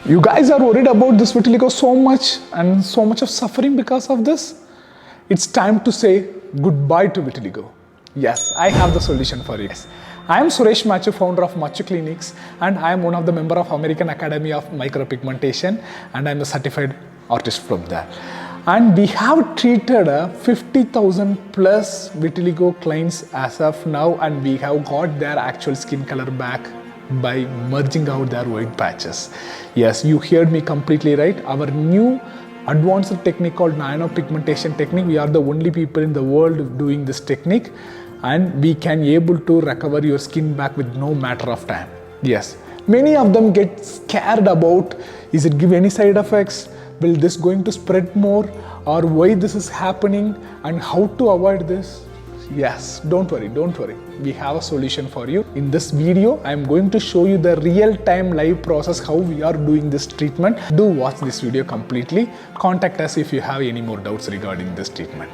You guys are worried about this vitiligo so much and so much of suffering because of this. It's time to say goodbye to vitiligo. Yes, I have the solution for you. I am Suresh Machu, founder of Machu Clinics, and I am one of the member of American Academy of Micropigmentation, and I am a certified artist from there. And we have treated 50,000 plus vitiligo clients as of now, and we have got their actual skin color back by merging out their white patches. Yes, you heard me completely right. Our new advanced technique called nano pigmentation technique, we are the only people in the world doing this technique, and we can able to recover your skin back with no matter of time. Yes, many of them get scared about, is it give any side effects, will this going to spread more, or why this is happening and how to avoid this. Yes, don't worry, we have a solution for you. In this video, I am going to show you the real-time live process how we are doing this treatment. Do watch this video completely. Contact us if you have any more doubts regarding this treatment.